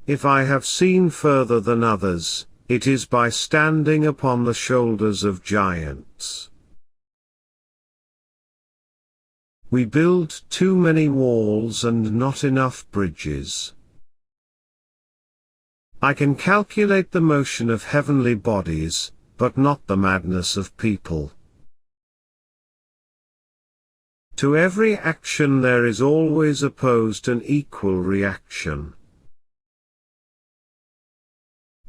If I have seen further than others, it is by standing upon the shoulders of giants. We build too many walls and not enough bridges. I can calculate the motion of heavenly bodies, but not the madness of people. To every action there is always opposed an equal reaction.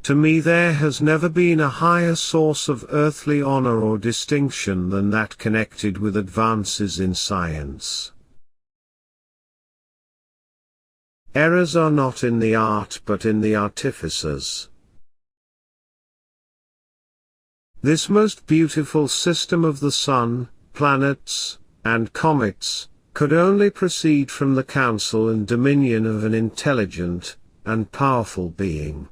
To me there has never been a higher source of earthly honor or distinction than that connected with advances in science. Errors are not in the art but in the artificers. This most beautiful system of the sun, planets, and comets, could only proceed from the counsel and dominion of an intelligent and powerful being.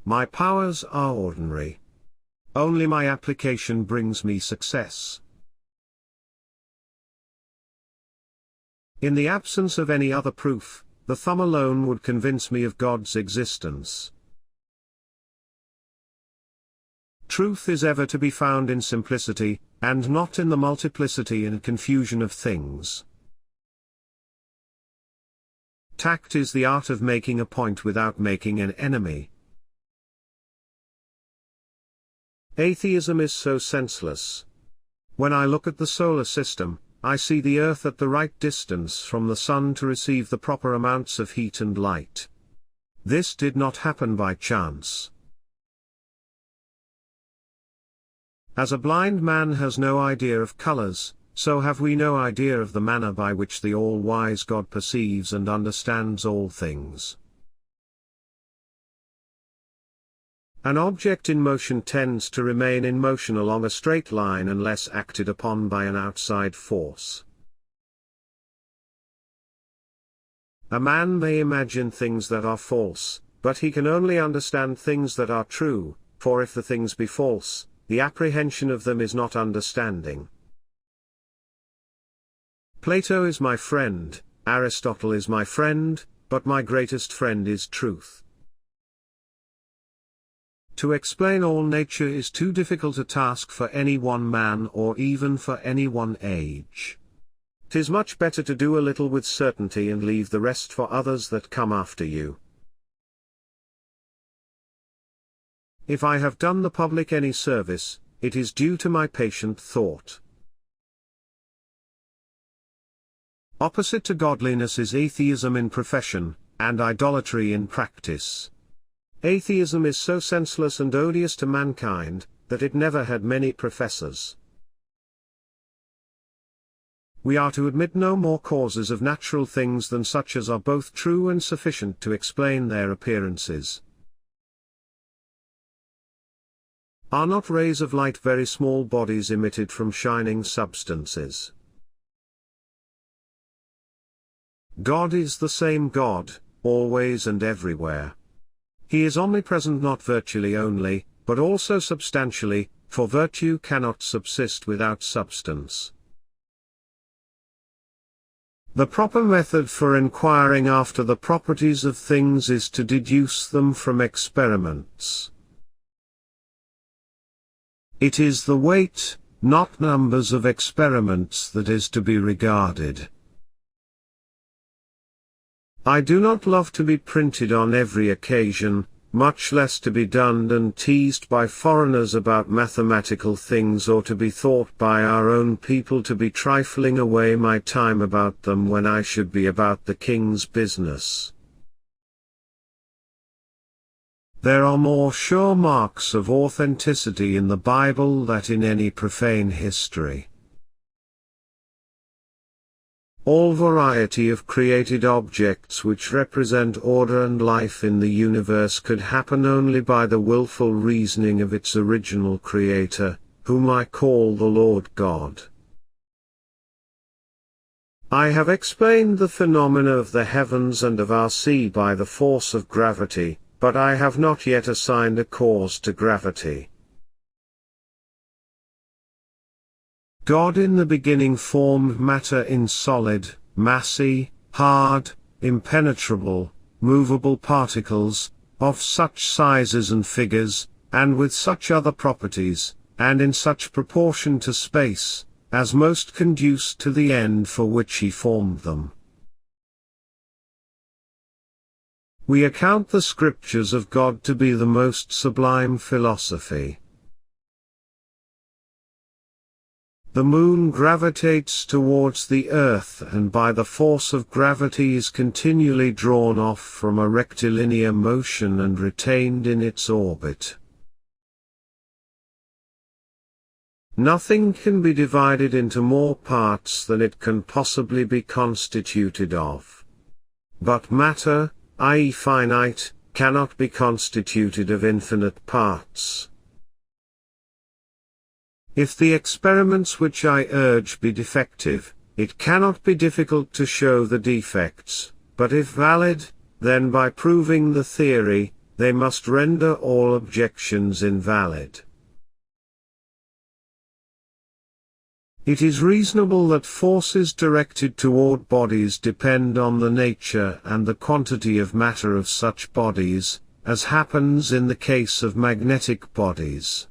My powers are ordinary. Only my application brings me success. In the absence of any other proof, the thumb alone would convince me of God's existence. Truth is ever to be found in simplicity, and not in the multiplicity and confusion of things. Tact is the art of making a point without making an enemy. Atheism is so senseless. When I look at the solar system, I see the Earth at the right distance from the Sun to receive the proper amounts of heat and light. This did not happen by chance. As a blind man has no idea of colors, so have we no idea of the manner by which the all-wise God perceives and understands all things. An object in motion tends to remain in motion along a straight line unless acted upon by an outside force. A man may imagine things that are false, but he can only understand things that are true, for if the things be false, the apprehension of them is not understanding. Plato is my friend, Aristotle is my friend, but my greatest friend is truth. To explain all nature is too difficult a task for any one man or even for any one age. 'Tis much better to do a little with certainty and leave the rest for others that come after you. If I have done the public any service, it is due to my patient thought. Opposite to godliness is atheism in profession, and idolatry in practice. Atheism is so senseless and odious to mankind, that it never had many professors. We are to admit no more causes of natural things than such as are both true and sufficient to explain their appearances. Are not rays of light very small bodies emitted from shining substances? God is the same God, always and everywhere. He is omnipresent not virtually only, but also substantially, for virtue cannot subsist without substance. The proper method for inquiring after the properties of things is to deduce them from experiments. It is the weight, not numbers of experiments that is to be regarded. I do not love to be printed on every occasion, much less to be dunned and teased by foreigners about mathematical things or to be thought by our own people to be trifling away my time about them when I should be about the King's business. There are more sure marks of authenticity in the Bible than in any profane history. All variety of created objects which represent order and life in the universe could happen only by the willful reasoning of its original creator, whom I call the Lord God. I have explained the phenomena of the heavens and of our sea by the force of gravity, but I have not yet assigned a cause to gravity. God in the beginning formed matter in solid, massy, hard, impenetrable, movable particles, of such sizes and figures, and with such other properties, and in such proportion to space, as most conduce to the end for which he formed them. We account the scriptures of God to be the most sublime philosophy. The moon gravitates towards the earth and by the force of gravity is continually drawn off from a rectilinear motion and retained in its orbit. Nothing can be divided into more parts than it can possibly be constituted of. But matter, i.e. finite, cannot be constituted of infinite parts. If the experiments which I urge be defective, it cannot be difficult to show the defects, but if valid, then by proving the theory, they must render all objections invalid. It is reasonable that forces directed toward bodies depend on the nature and the quantity of matter of such bodies, as happens in the case of magnetic bodies.